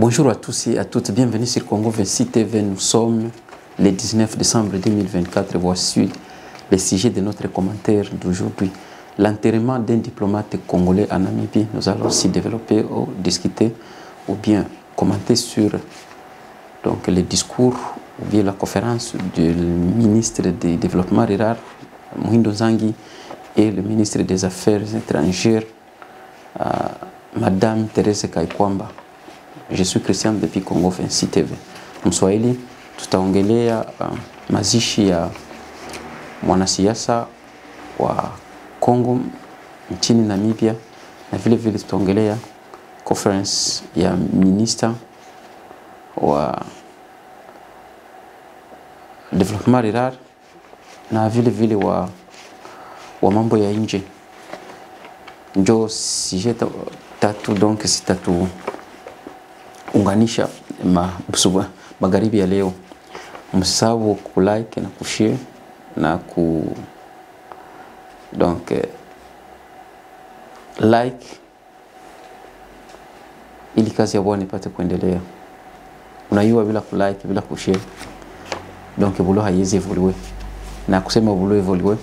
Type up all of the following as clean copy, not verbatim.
Bonjour à tous et à toutes, bienvenue sur Congo 26 TV. Nous sommes le 19 décembre 2024. Voici les sujets de notre commentaire d'aujourd'hui. L'enterrement d'un diplomate congolais en Namibie. Nous allons aussi développer ou discuter ou bien commenter sur le discours ou bien la conférence du ministre du Développement rural, Mwindo Nzangi, et le ministre des Affaires étrangères, Madame Thérèse Kaikwamba. Je suis Christian depuis Congo 26 TV. Mswahili tutaongelea mazishi ya mwanasiasa wa Kongo nchini Namibia, na vile vile tutaongelea conference ya minister wa development rural na vile vile wa mambo ya nje. Njo sujet tatu, donc sitatu unganisha magharibi ya leo. Msisahau kulike na kushare na like ili kazi ya Bwana ipate kuendelea. Unayua bila kulike bila kushare, donc bulo haiwezi evolue, na kusema bulo evolue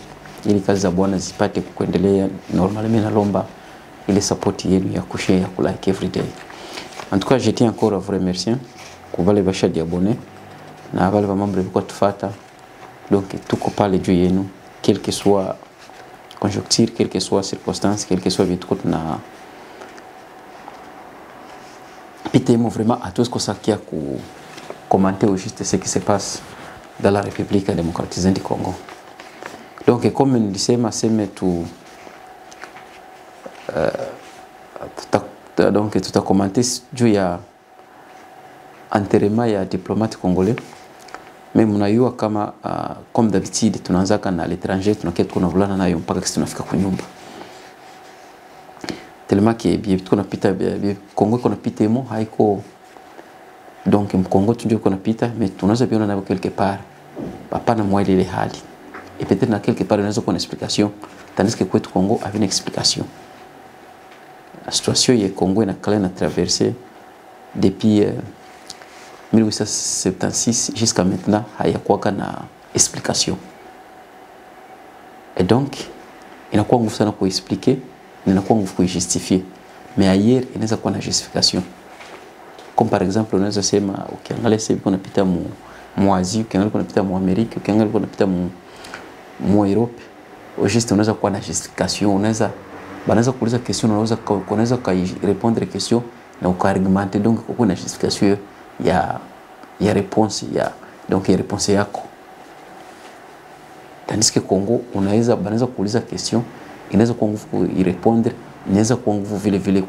ili kazi za Bwana zipate kuendelea. Normalement nalomba ile support yenu ya kushare, ya kulike every day. En tout cas, je tiens encore à vous remercier pour les bachats d'abonnés, na wale membres de tufata. Donc tout parle de Dieu, quelle que soit conjoncture, quelle que soit circonstance, quelle que soit vitu na pitemo vraiment à tous ce qui a commenter au juste ce qui se passe dans la République démocratique du Congo. Donc comme nous disons, donc tout a commenté juu ya enterrement ya diplomate congolais. Mais mnayua kama comme d'habitude tunaanzaka na l'étranger, tunakitu tunavulana nayo mpaka sisi tunafika kwa nyumba. Tellement que bien tunapita Kongo kunapita emo haiko, donc Mkongo tunjue kunapita, mais tunaweza biona na quelque part papa na mwali ile hali, et peut-être na quelque part unaweza kuwa na explication, tandis que kwetu Kongo avait une explication. La situation est Congo na kala na traversé depuis 1876 jusqu'à maintenant, hayakuwa na explication. Et donc inakuwa nguvu sana kuexpliquer, inakuwa nguvu kujustifier, mais ailleurs inaweza kuwa na justification. Comme par exemple unaweza sema ukiangalia sasa kuna pita mu Asie, ukiangalia kuna pita mu Amerika, ukiangalia kuna pita mu Europe, au juste unaweza kuwa na justification. Unaweza kuuliza question, unaweza répondre question na ukaargumenter, donc kwa na justification ya réponse donc ya réponse yako. Tandis que Congo banaweza kuuliza question, inaweza kuwa nguvu répondre, inaweza kuwa nguvu vile vile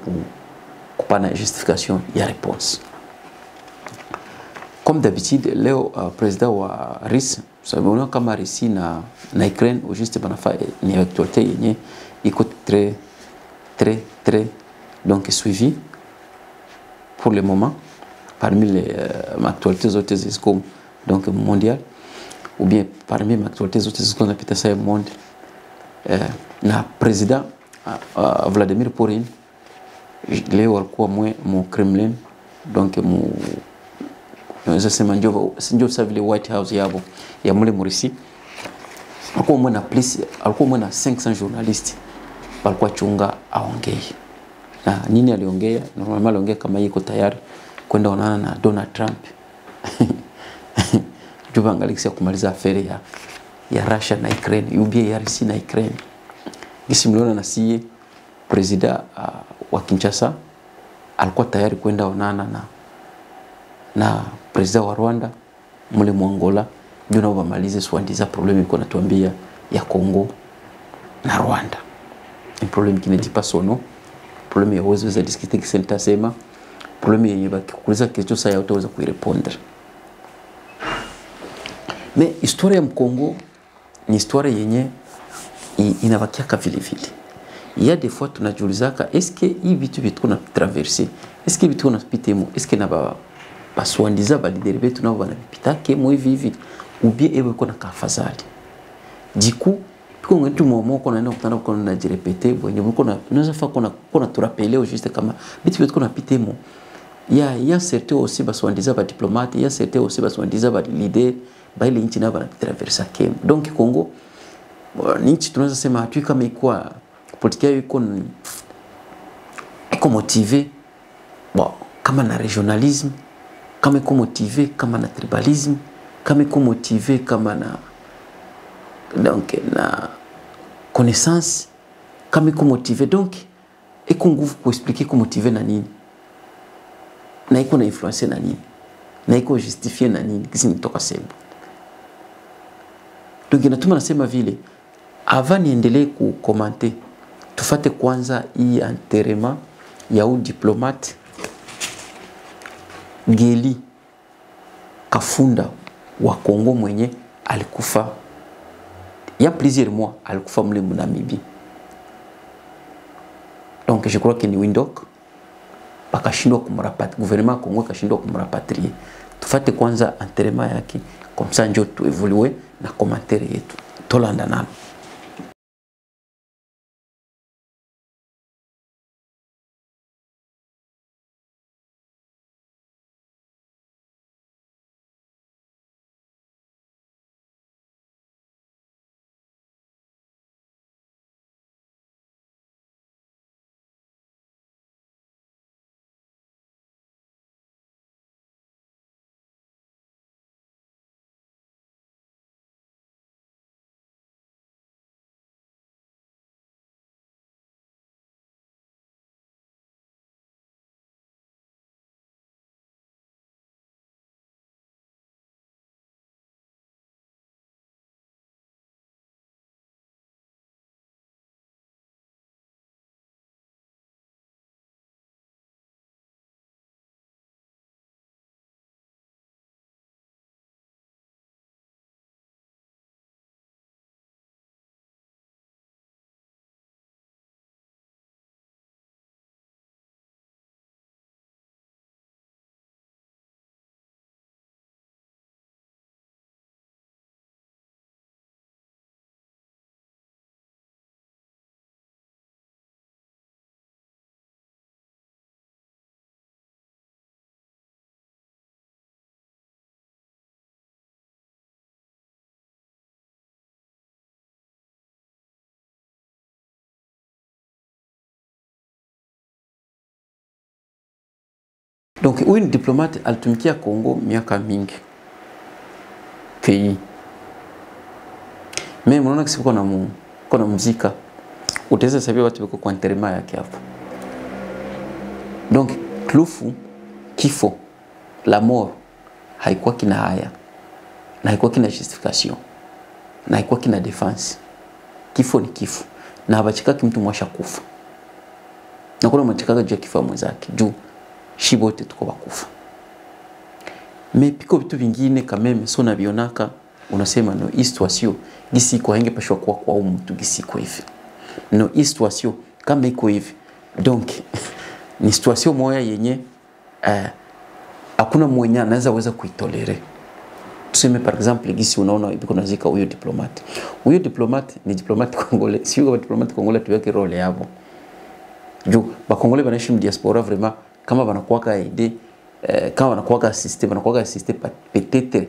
kupana justification ya réponse. Comme d'habitude leo président wa RIS, sababu kama RIS na Ukraine au juste banafa ni actualité yenye iko très donc suivi pour le moment parmi les actualités autres comme donc mondial, ou bien parmi les actualités autres qu'on appelle ça monde. Na président Vladimir Poutine leo alikuwa mu Kremlin, donc sema ndio sasa vile White House yabo ya mule Russia. Alikuwa na 500 journalistes walikuwa chunga aongee. Na nini aliongea? Normalement aliongea kama yuko tayari kwenda onana na Donald Trump. Juba angalikisia kumaliza affaire ya Russia na Ukraine, ubia ya Russia na Ukraine. Gisi mliona na siye president wa Kinshasa alikuwa tayari kwenda onana na president wa Rwanda mule Angola, juu nao bamalize swandiza problème iko natuambia ya Congo na Rwanda. Un problème qui ne dit pas son nom, problème ya uwezo za discuter kisenta sema, problème yenye bakikuuliza kitu sasa utaweza kuirepondre. Mais histoire ya Mkongo ni histoire yenye inabakia vile vile. Il y a des fois tunajiulizaka, est-ce que hii vitu vitu na traverser, est-ce que vitu na pitemo, est-ce que na baswandiza ba leader betu nao banapita kemo hivi ou bien ebe kuna kafazali. Du coup Kwa ngetu mwa kwa naenda kutana kwa na jirepete bwenye mko na unaweza fa kuna turapeleo juste kama bitu vyetu kuna pitemo il y a certains aussi baswandiza ba diplomate, il y a certains aussi baswandiza ba leader ba ile nchi na bana traversa kem. Donc Congo ni nchi tunaweza sema hatui kama ikuwa politika iko motivé bon kama na regionalisme, kama iko motivé kama na tribalisme, kama iko motivé kama na donc na connaissance, kama iko motivé donc iko nguvu kuexpliquer ko motivé na nini na iko na influencer na nini na iko justifier na nini kisi nitoka sembo. Donc inatuma nasema vile avant niendelee kukomante tufate kwanza hii enterrement ya u diplomate Ngeli Kafunda wa Congo mwenye alikufa ya plusieurs mois, alikufa mle Namibie. Donc je crois que ni Windhoek bakashindwa kumrapatria, gouvernement Congo kashindwa kumrapatrier. Tufate kwanza enterrement yake comme ça njo tu évoluer na commentaire yetu tolanda nalo. Donc huyu diplomate alitumikia Congo miaka mingi pays. Mais mnaona kisi kuna muzika utaweza sabia watu wako kwa enterrement yake hapo. Donc Klufu kifo la mort haikuwa kina haya na haikuwa kina justification na haikuwa kina defense. Kifo ni kifo na habachikaki mtu mwasha kufa na kuna machikaga juu ya kifo mwenzake juu shibote tuko bakufa. Mais piko vitu vingine kameme so na bionaka unasema no histoire gisi kwa henge pashwa kwa mtu gisi kwa hivi. No histoire kama iko hivi. Donc ni situation moya yenye hakuna mwenye anaweza weza kuitolere. Tuseme par exemple gisi unaona biko nazika huyo diplomate. Huyo diplomate ni diplomate Congolais. Si huyo diplomate Congolais tuweke role yabo. Juu ba Congolais banaishi diaspora vraiment kama wanakuwaka aide kama wanakuwaka assisté peut-être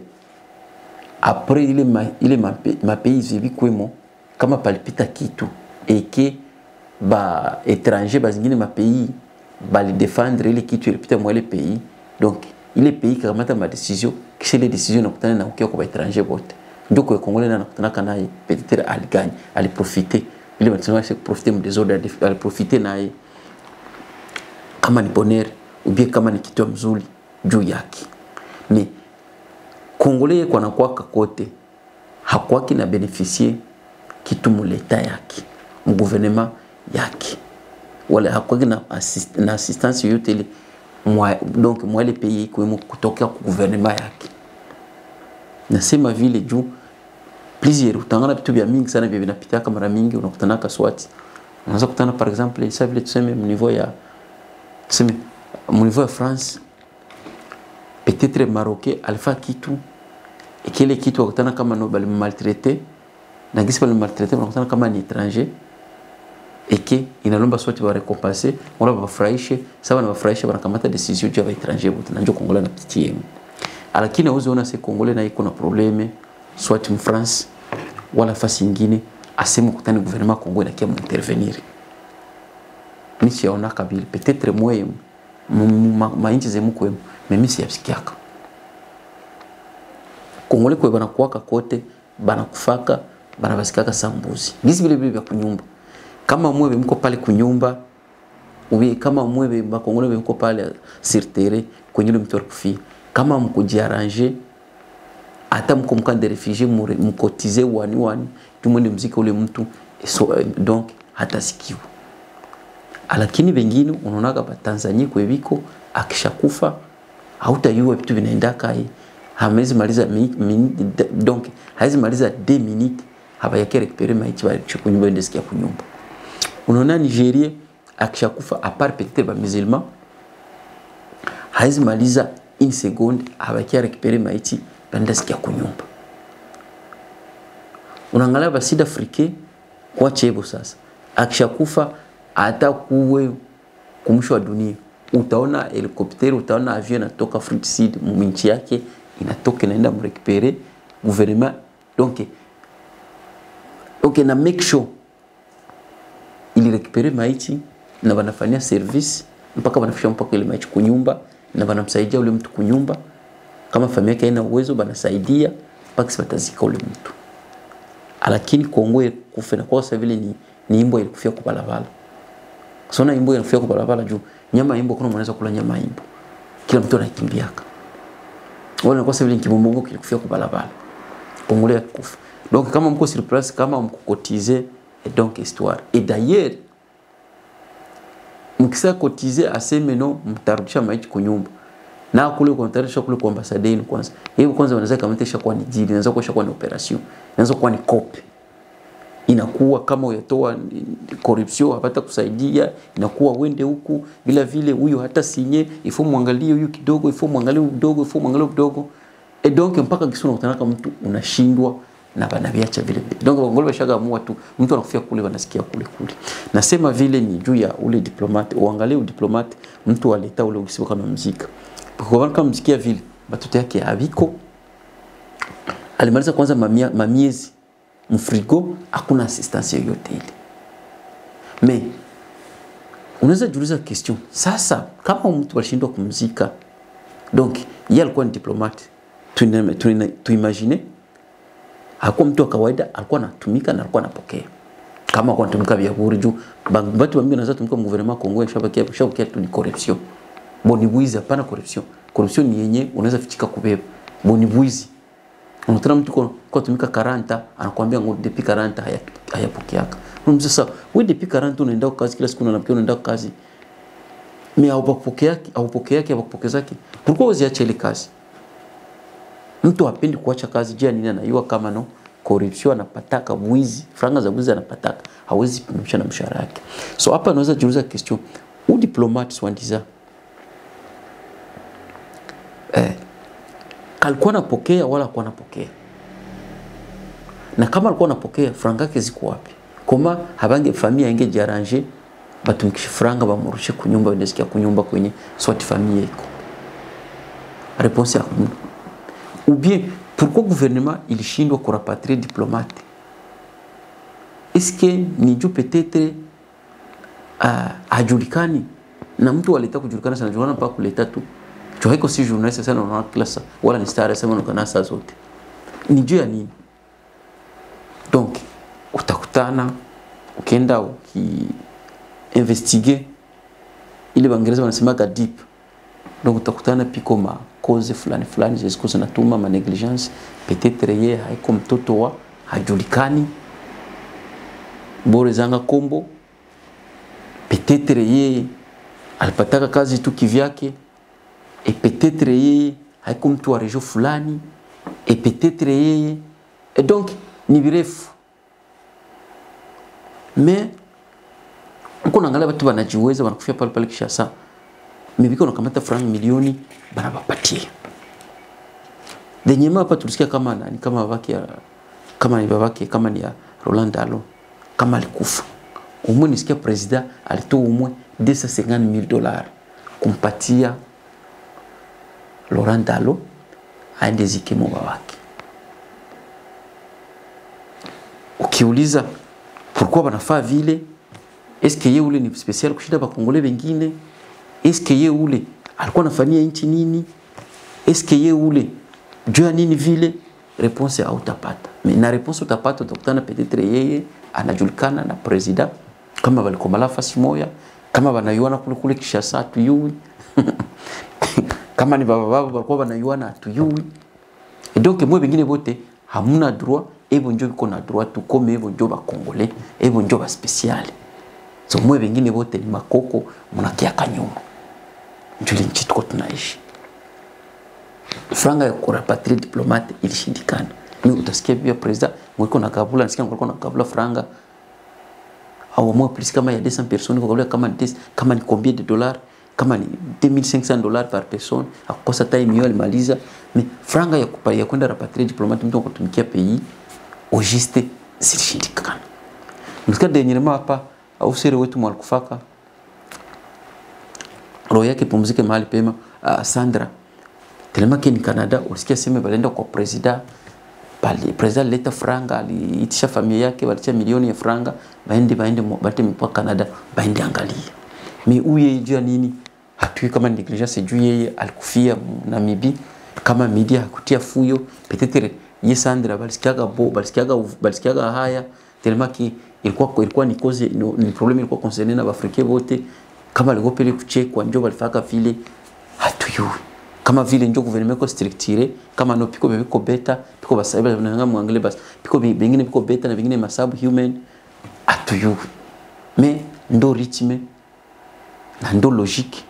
après ile mapays vikwemo kama palipita kitu eke ba étranger bazingine mapays bali défendre ile kitu ilipita mwa ile pays. Donc ile pays kamata ma décision kisha ile décision nakutana na ukiwa kwa étranger bote ndio kwa Congolais na nakutana naye peut-être aligagne aliprofiter ile maintenant c'est profiter des ordres aliprofiter naye kama ni bonheur ou bien kama ni kitu mzuri juu yake. Mais Congolais kwa nakuwa kote hakuwa kina beneficier kitu muleta yake mu gouvernement yake wala hakuwa kina assistance yote ile donc moi les pays kwa kutoka kwa gouvernement yake. Nasema vile juu plusieurs utangana vitu vya mingi sana vya vinapita kama mara mingi unakutana ka swati. Unaweza kutana par exemple ça vile tuseme niveau ya tuseme au niveau de France, peut-être Marocain, alpha kitu, et quel est kitu wakutana kama no bali maltraité, na gisi bali maltraité wakutana kama ni étranger, eke inalomba swati wa récompenser wala bafurahishe sawa na bafurahishe banakamata decision ya étranger bote na njo Kongola na PTM. Lakini uziona se Kongola na iko na probleme swati France wala fasi nyingine aseme kutani gouvernement Kongo na kia intervenir. Mimi siona kabili peut-être moi mainchi zemu kwemu mimi siyasikiaka. Kongole kwa bana kuwaka kote bana kufaka bana basikaka sambuzi. Ngizi vile vya kunyumba. Kama mwewe mko pale kunyumba ubi kama mwewe bakongole mko pale sirtere kwenye mtu kufia. Kama mkujiarranger hata mko mkande refugee mkotize wani tumwende mziki ule mtu donc hata sikiwa. Lakini wengine unaonaga pa Tanzania kwa biko akishakufa hautayua vitu vinaenda kai hamezi maliza donc haizi maliza 2 minutes haba yake récupérer maiti bali kunyumba ndesikia kunyumba. Unaona Nigeria akishakufa à part peut-être ba musulman haizi maliza 1 seconde haba yake récupérer maiti ndesikia kunyumba. Unaangalia ba Sud Afrique kwa chebo sasa akishakufa hata kuwe kumsho wa dunia utaona helikopteri utaona avion inatoka Afrique du Sud mwinchi yake inatoka inaenda mrekipere gouvernement donc na make sure ili rekipere maiti na wanafanyia service mpaka wanafisha mpaka ile maiti kunyumba na wanamsaidia ule mtu kunyumba kama familia yake haina uwezo banasaidia mpaka sipatazika ule mtu. Lakini Kongo kufa na kwa sababu vile ni imbo ilikufia kwa balabala. Sona imbo inafia kwa barabara juu nyama imbo kuna mwanaweza kula nyama imbo. Kila mtu anakimbiaka. Wala kwa sababu kibombongo kilikufia kwa barabara. Kongole kufa. Donc kama mko sur place kama mkokotize et donc histoire. Et d'ailleurs mkisa kotize aseme no mtarudisha maiti kwa nyumba. Na kule kwa mtarudisha kule kwa ambassadeur kwanza. Hiyo kwanza wanaweza kama kwa ni deal, inaweza kuwa ni operation, inaweza kuwa ni copy. Inakuwa kama uyatoa corruption hapata kusaidia inakuwa wende huku bila vile huyo hata sinye ifo muangalie huyu kidogo ifo muangalie kidogo ifo muangalie kidogo et donc mpaka kisuna utanaka mtu unashindwa na banaviacha vile vile. Donc Kongo bashaga amua tu mtu anakufia kule wanasikia kule. Nasema vile ni juu ya ule diplomate uangalie diplomate mtu aleta ule ukisiwa kama mzika. Kwa kama mzikia vile batoto yake haviko alimaliza kwanza mamiezi mfrigo hakuna assistance yoyote ile. Mais unaweza jiuliza question sasa kama mtu alishindwa kumzika donc yeye alikuwa ni diplomate tu imagine hakuwa mtu wa kawaida alikuwa anatumika na alikuwa anapokea kama alikuwa anatumika vya bure juu watu wa mingi wanaweza tumika gouvernement Kongo shabakia tu ni corruption boni buizi hapana corruption ni yenye unaweza fichika kubeba boni buizi. Unataka mtu kwa tumika 40 anakuambia ngo depuis 40 hayapokeaka. Unamwambia sasa wewe depuis 40 unaenda kazi kila siku unaenda kazi. Mimi haupokeaki. Pourquoi uziache ile kazi? Mtu hapendi kuacha kazi je nini anaiwa kama no corruption anapataka mwizi, franga za mwizi anapataka. Hawezi kumsha na mshahara yake. So hapa naweza jiuliza question, u diplomate wandiza alikuwa anapokea wala alikuwa anapokea. Na kama alikuwa anapokea franga yake ziko wapi? Koma habange familia inge jaranje batumikishe franga bamurushe kunyumba ndesikia kunyumba kwenye swati familia iko. Réponse ya ou bien pourquoi gouvernement ilishindwa kurapatrier diplomate? Est-ce que ni juu peut-être hajulikani na mtu aleta kujulikana sana julikana mpaka kuleta tu haiko si journaliste sana unaona klasa wala ni star sana unaona saa zote ni juu ya nini? Donc utakutana ukienda investiger ile Waingereza wanasema deep. Donc utakutana piko ma cause fulani zisizo zinatuma ma negligence peut-être yeye haiko mtoto wa hajulikani bore zanga kombo peut-être yeye alipataka kazi tu kivyake et peut-être yeye haiko mtu wa region fulani et peut-être yeye et donc ni virefu. Mais uko naangalia watu wanajiweza wanakufia pale Kishasa mibiko nakamata franc milioni banabapatia denyema hapa tulisikia kama nani kama babake kama ni babake kama ni ya Roland Dalo kama alikufa Umwe nisikia president alitoa umwe $250,000 kumpatia Laurent Dalo aende zike mwa wake. Ukiuliza pourquoi banafaa vile, est-ce que yeye ule ni special kushinda ba Kongole wengine? Est-ce que yeye ule alikuwa anafanyia nchi nini? Est-ce que yeye ule jua nini vile? Réponse hautapata. Mais na réponse utapata, utakutana peut-être yeye anajulikana na president kama walikomala fasi moya, kama wanayuana kule Kishasa tuyui. Kama ni baba walikuwa wanayuana tuyui. Et donc mwe wengine wote hamuna droit, ebo njo biko na droit tu comme ebo njo ba Congolais, ebo njo ba spécial. So mwe wengine wote ni makoko, mnakia kanyuma. Njuli nchi tuko tunaishi. Franga ya kurapatria diplomate ilishindikana. Mimi utasikia pia president mwiko na kabula, nasikia mwiko na kabula franga au moins plus kama ya 200 personnes kwa kama ni combien de dollars, kama ni $2,500 par personne, akosa time hiyo alimaliza. Mais franga ya kwenda rapatrier diplomate mtu kutumikia pays au juste zilishindikana. Msika dernièrement hapa au sere wetu mwalikufaka roho yake pumzike mahali pema, Sandra telemake ni Canada, ulisikia sema balenda kwa president pale, president leta franga, aliitisha familia yake walitia milioni ya franga baende bate mpaka Canada baende angalia. Mais uye jua nini hatui kama negligence juu yeye alikufia Namibia, kama media hakutia fuyo peut-être ye Sandra balisikiaga haya telemake ilikuwa ni cause ni problem ilikuwa concernant na Afrika wote, kama alikopele kuchekwa njoo balifaka vile hatuyui. Kama vile njo gouvernement ko structuré, kama no piko beko beta, piko basaiba na mwangele bas, piko bengine piko beta na bengine masabu human atuyu. Mais ndo rythme, na ndo logique,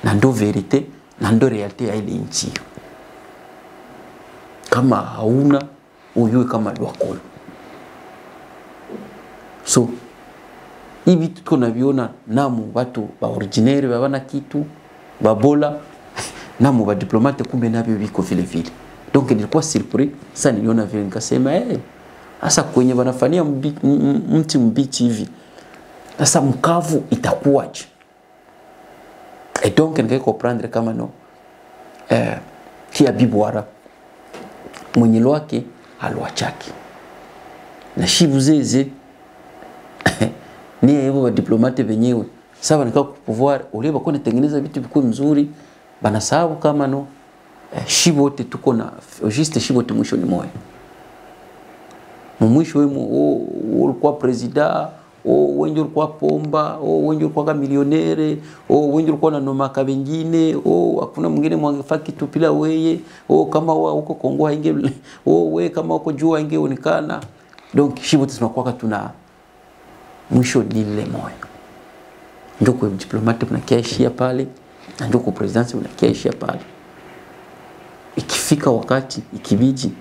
na ndo vérité, na ndo réalité ya ile nchi. Kama hauna uyue kama lwakolo. So hivi tuko naviona namu watu ba originaire babana kitu babola namu ba diplomate kumbe nabyo biko vile vile. Donc nilikuwa surpris sasa niliona vile nikasema sasa kwenye wanafanyia mti mbichi hivi sasa mkavu itakuwaje? Et donc nikae comprendre kama no kia bibwara mwenye lwake alwachaki na shibuzeze ni hivyo wa diplomate wenyewe sasa nikao pouvoir uleba kwa kutengeneza vitu vikuu mzuri banasabu kama no shibote tuko na juste shibote mwisho ni moyo mwisho wemo ulikuwa president wengi ulikuwa pomba wengi ulikuwa milionere wengi ulikuwa na nomaka wengine hakuna mwingine mwangefaki tupila weye kama huko Kongo hainge we kama huko jua ingeonekana. Donc shibote tunakuwa tuna mwisho dile moyo ndio kwa diplomate tunakiaishia pale na ndio kwa presidency unakiaishia pale. Ikifika wakati ikibiji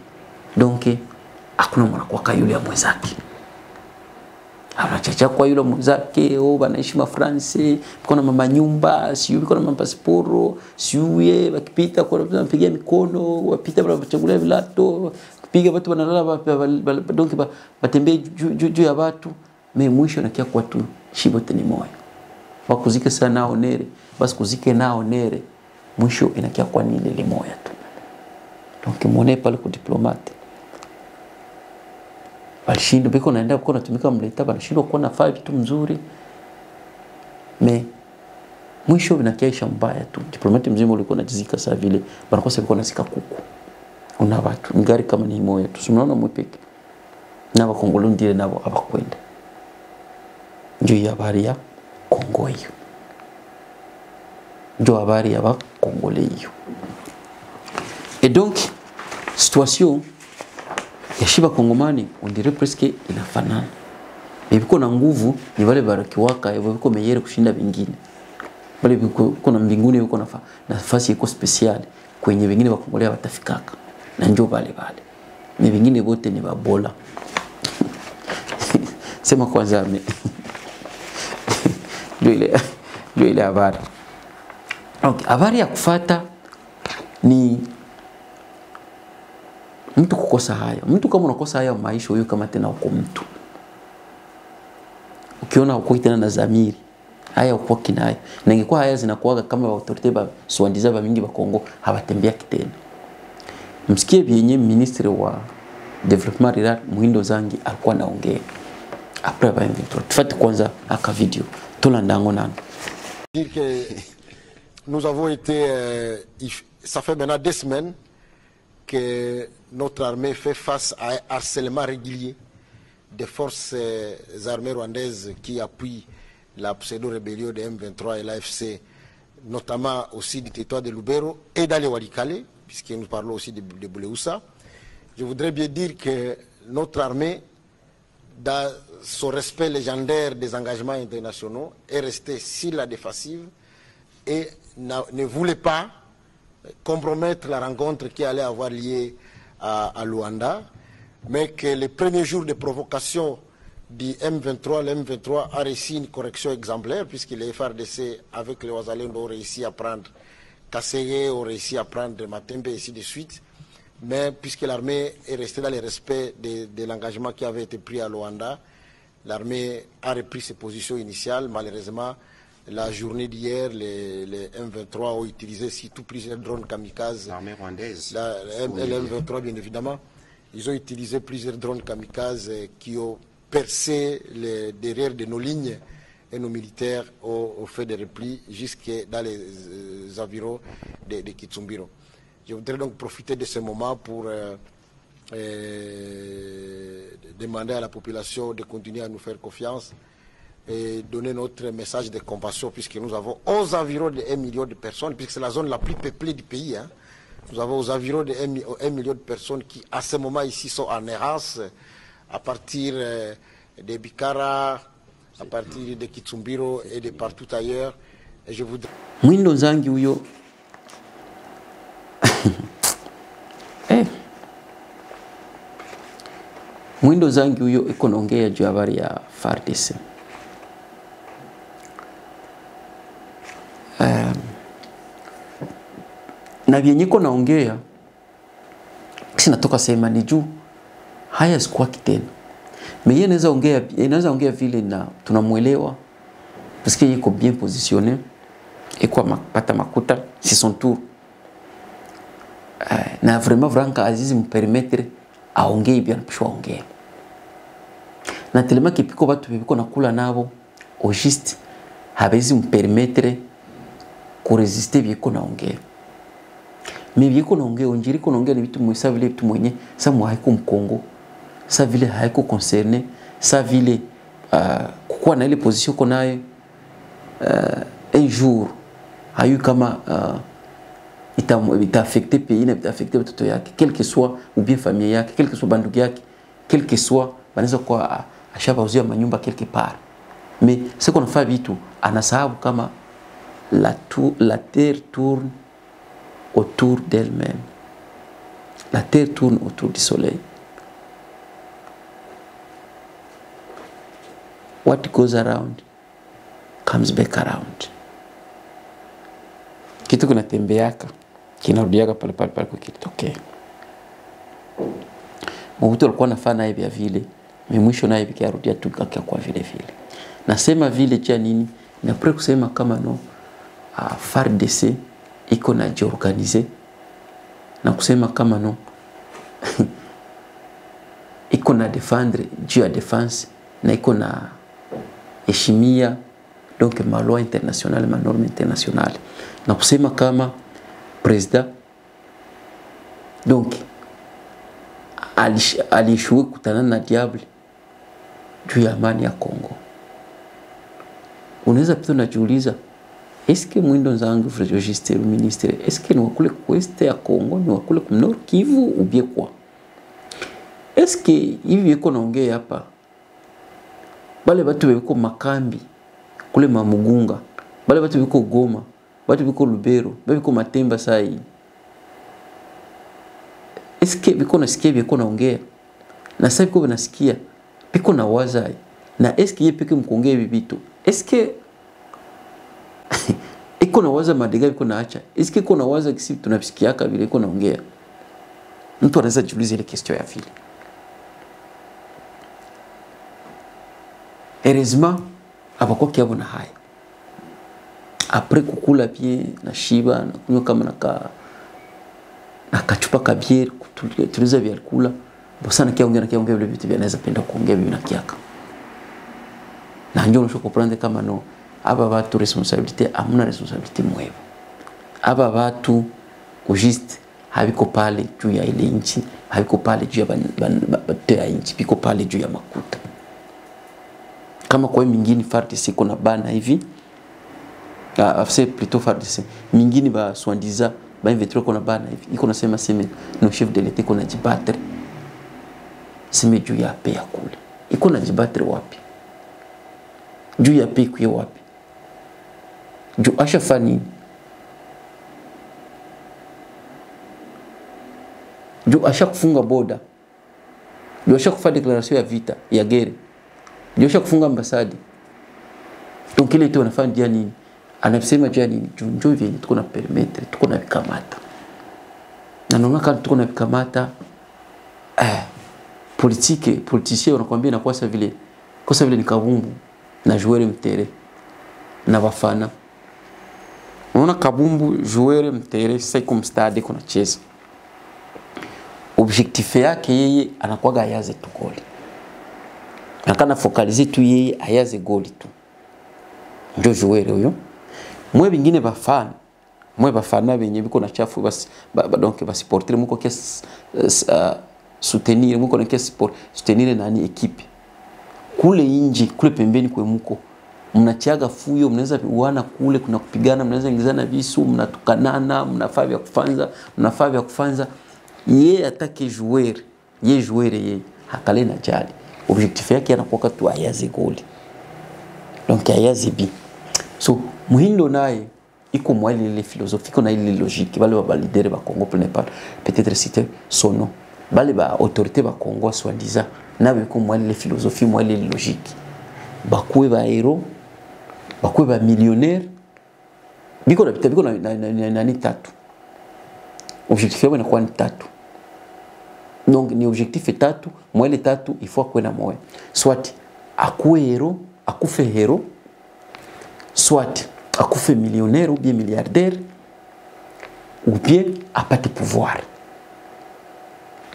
donc hakuna mwana kwa yule ya mwenzake. Anachacha kwa yule mwenzake banaishi ma France, kuna mama nyumba, siyo kuna mama pasiporo, siyo wakipita kwa mpigia mikono, wapita wanachagula vilato, kupiga watu wanalala donc batembee juu ya watu. Mais mwisho nakia kwa tu shibote ni moyo. Wakuzike sana onere, basi kuzike na onere. Mwisho inakia kwa nile li moya tu. Donc mwone pale ku diplomate. Balishindo biko naenda kwa natumika mleta banashindo kwa nafaa vitu mzuri. Mais mwisho inakia mbaya tu. Diplomate mzima ulikuwa unajizika saa vile banakosa biko nasika kuku. Una watu ngari kama ni moya tu. Tunaona mwepeke. Na Bakongolo ndire nabo abakwenda. Njo ya habari ya Kongo hiyo. Njo habari ya Bakongole hiyo. Et donc situation ya shiba Kongomani on dirait presque inafanana. Biko na nguvu ni wale barakiwaka biko meyere kushinda vingine. Wale biko na mbinguni biko na nafasi iko special kwenye vingine Bakongolea watafikaka. Na njo bale. Ni vingine wote ni babola. Sema kwanza ndio ile habari. Okay, habari ya kufata ni mtu kukosa haya. Mtu kama unakosa haya maisha huyo kama tena uko mtu. ukiona uko tena na zamiri haya uko kinai na ingekuwa haya zinakuaga kama autorite ba swandiza ba mingi ba Kongo habatembea kitena. Msikie vyenye ministre wa development rural Muhindo Zangi alikuwa naongea après ba M23. Tufate kwanza aka video tolandango nano. Dire que nous avons été ça fait maintenant 2 semaines que notre armée fait face à un harcèlement régulier des forces armées rwandaises qui appuient la pseudo-rébellion de M23 et l'AFC, notamment aussi du territoire de Lubero et dans les Walikale, puisque nous parlons aussi de Bouleusa. Je voudrais bien dire que notre armée, dans son respect légendaire des engagements internationaux, est restée sur la défensive et ne voulait pas compromettre la rencontre qui allait avoir lieu à Luanda, mais que les premiers jours de provocation du M23, le M23 a réussi une correction exemplaire, puisque les FARDC, avec les Ouazalendo, ont réussi à prendre Kasseye, ont réussi à prendre Matembe, et ainsi de suite. Mais puisque l'armée est restée dans le respect de l'engagement qui avait été pris à Luanda, l'armée a repris ses positions initiales. Malheureusement, la journée d'hier, les M23 ont utilisé surtout plusieurs drones kamikazes. L'armée rwandaise. Les M23, bien évidemment. Ils ont utilisé plusieurs drones kamikazes qui ont percé derrière de nos lignes et nos militaires ont fait des replis jusque dans les environs de Kitsumbiro. Je voudrais donc profiter de ce moment pour demander à la population de continuer à nous faire confiance et donner notre message de compassion, puisque nous avons environ de 1 million de personnes, puisque c'est la zone la plus peuplée du pays. Hein. Nous avons aux environs de 1 million de personnes qui, à ce moment ici, sont en errance, à partir de Bikara, à partir de Kitsumbiro et de partout ailleurs. Et je voudrais... Muhindo Zangi huyo Muhindo Zangi huyo iko naongea juu habari ya FARDC. Na vyenye iko naongea sinatoka sema ni juu haya sikuwa kitendo. Mais inaweza ongea vile na tunamuelewa parce que yiko bien positionné et quoi pata makuta c'est son tour. Na vraiment Franka Azizi me permettre aongee bien pishwa ongea. Na telema kipiko batu biko nakula nabo au juste habezi me permettre ku résister biko naongea. Mais biko naongea onjiri ko naongea ni bitu mwisa vile bitu mwenye sa mwaiko mkongo. Sa vile haiko concerné, sa vile kukuwa na ile position konaye un jour hayu kama ita affecter pays na ita affecter watoto yake, quel que soit ou bien famille yake, quel que soit bandugu yake, quel que soit banaweza kwa ashaba uzia manyumba quelque part. Mais ce qu'on fait vitu anasahabu kama la terre tourne autour d'elle-même. La terre tourne autour du soleil. What goes around comes back around. Kitu kinatembeaka kinarudiaka pale pale pale kukitokea. Mobutu alikuwa anafanya hivi vile, mwisho naye bikiarudia tu kwa vile vile. Nasema vile cha nini? Na pre kusema kama no FARDC iko na jiorganize na kusema kama no iko na défendre juu ya défense na iko na heshimia donc ma loi internationale, ma norme internationale. Na kusema kama president donc alishuwe kutana na diable juu ya amani ya Kongo. Unaweza pia unajiuliza, eske Muhindo Zangi registre ministre, eske ni wakule kueste ya Kongo, ni wakule kumnor Kivu ubie kwa? Eske hivi yeko naongea hapa bale batu beko makambi kule Mamugunga, bale batu beko Goma, batu beko Lubero, beko Matemba sai, eske beko nasikia beko naongea na sasa beko nasikia beko na wazai na eske yepeke mkongea bibitu, eske iko na waza madega beko naacha, eske iko na waza kisi tunabisikiaka vile iko naongea? Mtu anaweza jiuliza ile question ya vile. Heureusement abakuwa kiabo na haya après kukula pia na shiba na kunywa kama na kachupa ka biere tuliza vya kula bosana kiongea vile vitu vinaweza penda kuongea bibi na kiaka na njoo unasho comprendre kama no aba watu responsabilité amuna responsabilité mwevu aba watu kujist habiko pale juu ya ile nchi habiko pale juu ya bate ya nchi biko pale juu ya makuta kama kwa mingine FARDC kuna bana hivi c'est plutôt FARDC mingine ba swandiza ba invetro kuna bana hivi iko nasema sema no chef de l'état kuna jibattre sema juu ya pe ya kule iko na jibattre wapi juu ya pe kuye wapi juu asha fani juu asha kufunga boda juu asha kufanya declaration ya vita ya guerre juu asha kufunga ambasadi donc ile tu anafanya dia nini anasema juu nini juu vile tuko na perimetre tuko na vikamata na naona kama tuko na vikamata politicien wanakuambia inakuwa sa vile kosa vile ni kabumbu na joueur mtere na bafana unaona kabumbu joueur mtere sasa iko stade kuna cheza objectif yake yeye anakuwa ayaze tu goli nakana focaliser tu yeye ayaze goli tu ndio joueur huyo mwe bingine bafana benye biko na chafu basi donc basi porter muko kes soutenir muko na kes sport soutenir nani equipe kule inji kule pembeni kwa muko mnachiaga fuyo mnaweza uana kule kuna kupigana mnaweza ingizana visu mnatukanana mnafaa vya kufanza yeye atake joueur yeye hakale na jali objectif yake anakuwa tu ayaze goli donc ayaze bi so muhindo naye iko mwali ile philosophie na ile logique bale ba leader ba Congo peut-être citer son nom bale ba autorité ba Congo soi-disant na biko mwali ile philosophie mwali ile logique bakuwe ba héros bakuwe ba millionnaire biko na ni tatu objectif yao inakuwa ni tatu donc ni objectif tatu mwali tatu il faut kwenda moyo soit akuwe héros akufe héros soit akufe millionnaire ou bien milliardaire ou bien apate pouvoir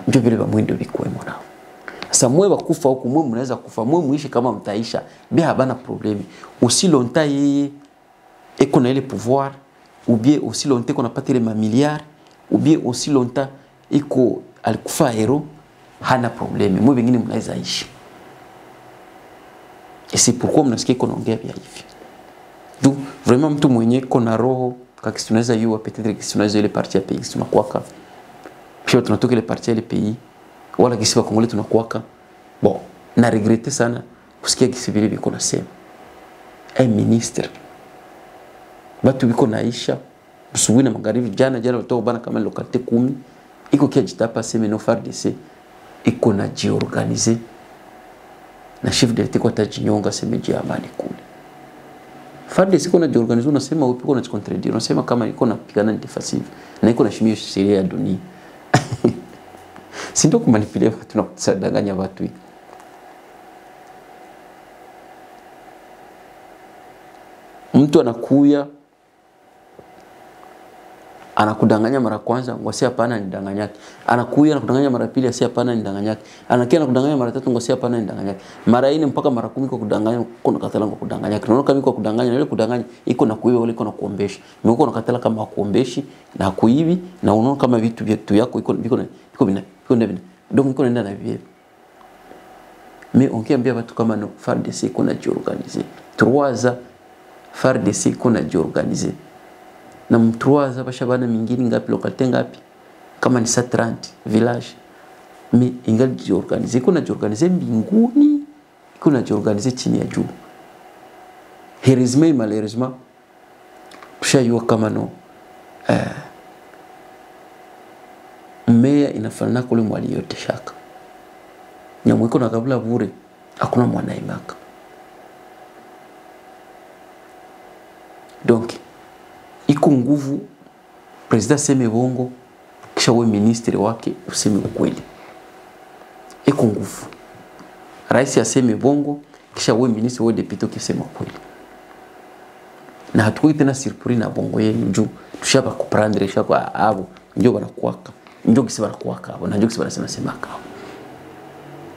ndio vile bamwendo bikwemo nao sasa mwe bakufa huko mwe mnaweza kufa mwe muishi kama mtaisha bien habana problème aussi longtemps yeye eko na ile pouvoir ou bien aussi longtemps qu'on a pas les milliards ou bien aussi longtemps iko alikufa hero hana problème mwe wengine mnaweza ishi et c'est pourquoi mnasikia konaongea vya hivi donc vraiment mtu mwenye kona roho kaki tunaweza yua peut-être que tunaweza ile partie ya pays tunakuaka pia tunatoka ile partie ile pays wala kisiwa Kongole tunakuaka bon na regretter sana kusikia kisivile biko na sema ministre batu biko naisha busubuhi na magharibi jana watoka bana kama lokalite 10 iko kia jitapa sema no FARDC iko na jiorganiser na chef de l'état kwa tajinyonga semeji amani kule FARDC iko na jiorganiser unasema upo na contradire unasema kama iko na pigana defensive na iko na shimio sheria ya dunia si ndio kumanipulate watu na kudanganya watu hivi mtu anakuya anakudanganya mara kwanza ngwasi hapana nidanganyaki anakuya anakudanganya mara pili asi hapana nidanganyaki anakia anakudanganya mara tatu ngwasi hapana nidanganyaki mara 4 mpaka mara 10 kwa kudanganya kuna katala kwa kudanganyaki unaona kama kwa kudanganya na ile kudanganya iko na kuiba ile iko na kuombeshi mimi na katala kama kuombeshi na kuibi na unaona kama vitu vyetu yako iko bina donc iko nenda na vile mais on kiambia watu kama no FARDC iko na jiorganiser 3 FARDC iko na jiorganiser na mtruaza bashabana mingine ngapi lokalite ngapi kama ni 30 village mais ingali jiorganiser kuna jiorganiser mbinguni kuna jiorganiser chini ya juu heureusement malheureusement tushayo kama no mmea inafanana kule mwali yote shaka nyamwiko na kabla bure hakuna mwana imaka donc iko nguvu president seme bongo kisha wewe ministri wake useme ukweli iko nguvu rais aseme bongo kisha wewe ministre wewe deputy ukisema kweli. Na hatukui tena surprise na bongo yenu juu tushaba kuprendre shaba abo ndio wanakuwaka. Ndio kisi wanakuwaka abo na ndio kisi wanasema sema kao.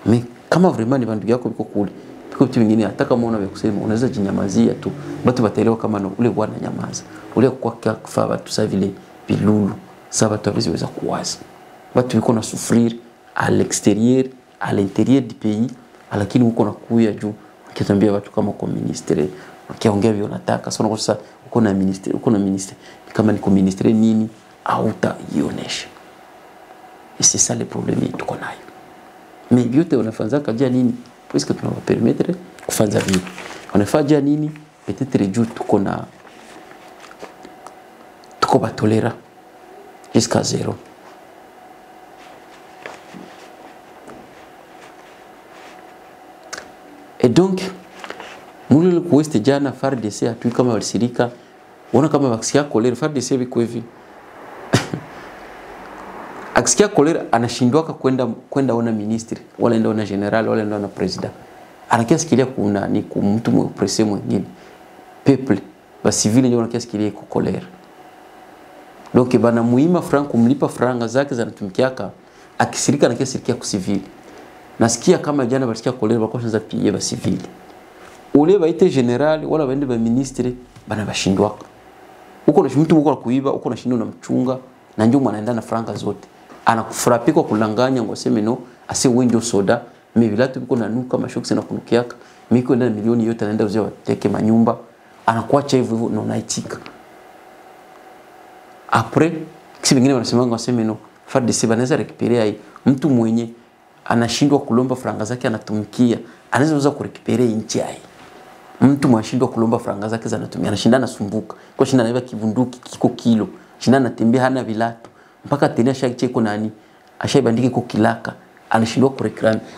Mais kama vraiment ni bandu yako biko kule. Biko vitu vingine hata kama unawe kusema unaweza jinyamazia tu. Watu wataelewa kama no, ule bwana nyamaza. Ule kwa kufaa watu sa vile bilulu. Sa watu haviweza kuwaza. Watu wiko na souffrir à l'extérieur, à l'intérieur du pays, lakini uko na kuya juu ukitambia watu kama kwa ministre ukiongea vile unataka sio sasa uko na ministre kama niko ministre nini hautaionesha. Et c'est ça le problème tuko nayo. Mais vyote unafanza kaja nini puisque tunawa permettre kufanza vitu unafanya nini peut-être juu tuko batolera jusqu'à zéro. Et donc, mule kuweste jana FARDC atui kama walisirika, wana kama wakisikia kolera FARDC biko hivi. Akisikia kolera anashindwaka kwenda ona ministry, wala enda ona general, wala enda ona president. Anakia sikilia kuna ni mtu mpresse mwingine. People, ba civil ndio anakia sikilia ku kolera. Donc bana muima franc kumlipa franga zake zanatumikiaka, akisirika anakia sirikia ku civil. Nasikia kama jana basikia kolera bakoshaza piye ba civil. Ule baite general wala baende ba ministre bana bashindwa. Uko na mtu mko kuiba, uko na shindo na mchunga na njoo anaenda na franga zote. Anakufurapi kwa kulanganya ngoseme no ase window soda, mivilatu biko na nuka mashoksi na kunukiaka. Miko enda milioni yote anaenda uzia wateke manyumba. Anakuacha hivyo na unaitika. Après, kisi vingine wanasema ngoseme no FARDC banaweza recuperer mtu mwenye anashindwa kulomba franga zake anatumikia anaweza kurecuperer nchi yake. Mtu mwashindwa kulomba franga zake zanatumia anashindana sumbuka kwa shinda naiba kibunduki kiko kilo shinda anatembea hana vilato mpaka tena shaki nani ashaibandiki kwa kilaka anashindwa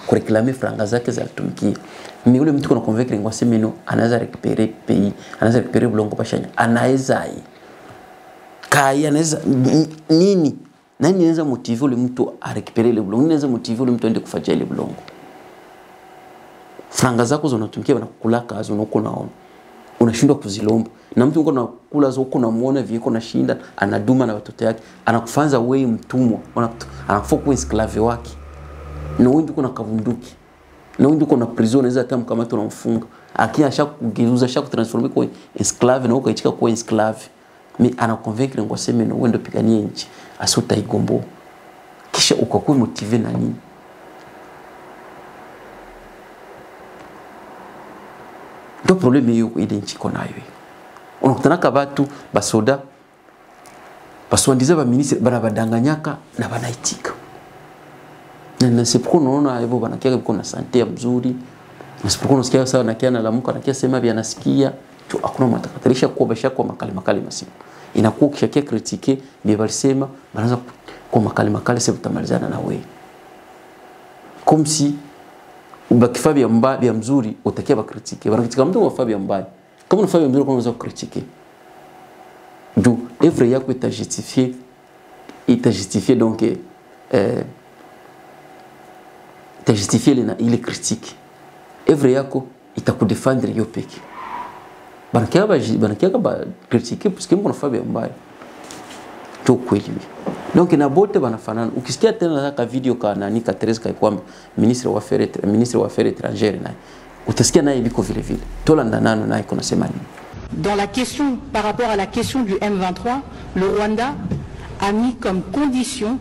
kureklame franga zake za kutumikia. Mimi yule mtu kuna convaincre ngwaseme no anaweza recuperer pays anaweza recuperer bulongo pashanya anaweza kai anaweza nini nani anaweza motive ule mtu a recuperer ile bulongo, anaweza motive ule mtu aende kufajia ile bulongo. Franga zako zonatumikia na kukulaka azo uko naona unashindwa kuzilomba na mtu uko na kula zo uko namuona viko na shinda anaduma na watoto yake anakufanza wewe mtumwa anakufoka kwa esclave wake na wewe uko na kavunduki na wewe uko na prison unaweza hata kama tunamfunga akia ashakugeuza shakutransformer kwa esclave na ukaichika kwa esclave mi anaconvaincre ngo sema no wendo piganie nchi asuta igombo kisha ukakuwa motive na nini. Ndio problème hiyo ile nchi iko nayo. Unakutana ka watu basoda baswandiza ba ministre bana badanganyaka na banaitika. Na sipokuwa unaona hivyo banakia biko na sante mzuri. Na sipokuwa unasikia sawa na kiana lamuka na kia sema bia nasikia tu hakuna matakatirisha kwa basha kwa makali masiku. Inakuwa kishakia kritike bia balisema banaanza kwa makali sasa utamalizana na wewe. Comme si ubakifa bia mbaya bia mzuri utakia ba kritike. Wanakritika mtu wa fabia mbaya. Kama unafanya mzuri kwa unaweza kritike. Du œuvre yako itajustifier donc itajustifier ile critique. Œuvre yako itakudefendre hiyo peke. Banakia ba critiquer parce que mbona fabia mbaya. Tu kweli. Donc na bote banafanana. Ukisikia tena ka video ka nani ka Teresa kai kwamba ministre wa affaires étrangères naye utasikia naye biko vile vile. Tolanda nano naye kuna sema nini? Dans la question, par rapport à la question du M23, le Rwanda a mis comme condition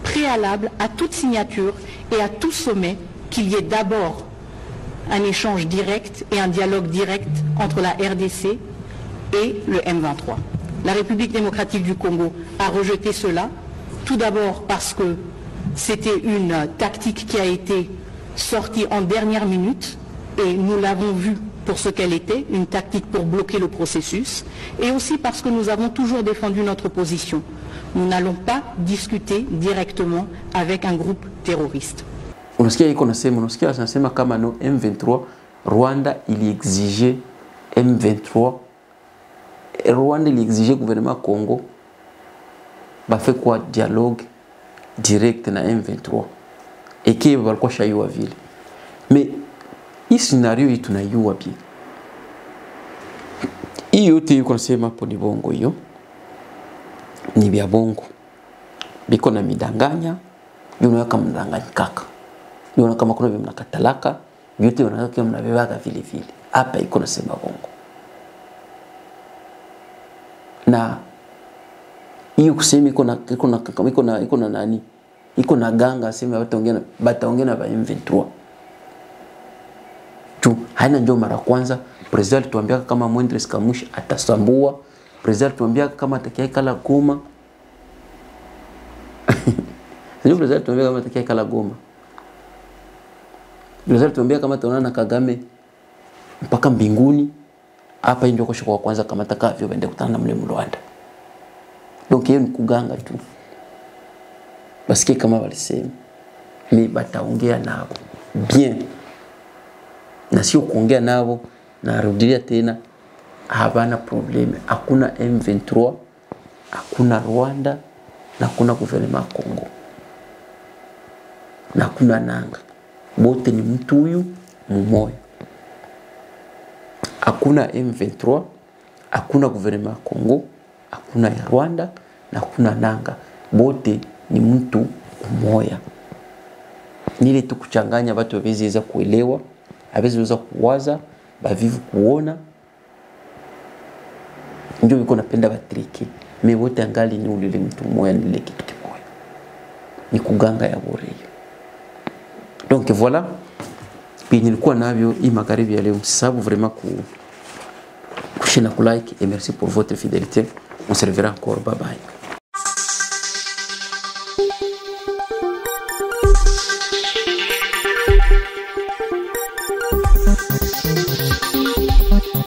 préalable à toute signature et à tout sommet qu'il y ait d'abord un échange direct et un dialogue direct entre la RDC et le M23. La République démocratique du Congo a rejeté cela, tout d'abord parce que c'était une tactique qui a été sortie en dernière minute et nous l'avons vu pour ce qu'elle était, une tactique pour bloquer le processus, et aussi parce que nous avons toujours défendu notre position. Nous n'allons pas discuter directement avec un groupe terroriste. Unasikia anasema kama no M23 Rwanda il exigeait M23 Rwanda il exigeait gouvernement Congo ba fait quoi dialogue direct na M23 et qui va quoi chayo vile. Mais hii scenario hii tunaiua pia. Hii yote yuko nasema hapo ni bongo, hiyo ni vya bongo. Biko na midanganya, yuna kama mdanganya kaka. Yuna kama kuna vile mnakatalaka, yote wanataka mnabebaga vile vile. Hapa iko nasema bongo. Na hiyo kusema iko na nani? Iko na ganga sema bataongea na ba M23. Tu haina ndio mara kwanza president tuambia kama Mwendres Kamushi atasambua, president tuambia kama atakiaikala Goma. Sio president tuambia kama atakiaikala Goma. President tuambia kama ataonana na Kagame mpaka mbinguni. Hapa ndio kwa kwanza kama atakavyo bende kutana na mle Rwanda. Donc hiyo ni kuganga tu. Basi kama walisema ni bataongea nao bien. Na sio kuongea nao na rudilia tena, habana probleme. Hakuna M23, hakuna Rwanda, na hakuna gouvernement Congo. Na hakuna nanga. Bote ni mtu huyu mmoja. Hakuna M23, hakuna gouvernement Congo, hakuna Rwanda, na hakuna nanga. Bote ni mtu mmoja. Nile tu kuchanganya watu waweze kuelewa, waweze kuwaza, bavivu kuona. Ndio yuko napenda batriki. Me wote angali ni ule mtu mmoja, ni ile kitu kimoja. Ni kuganga ya bure. Donc voilà. Puis nilikuwa navyo hii magharibi ya leo. Msisahau vraiment kushare na kulike, et merci pour votre fidélité. On se reverra encore. Bye bye.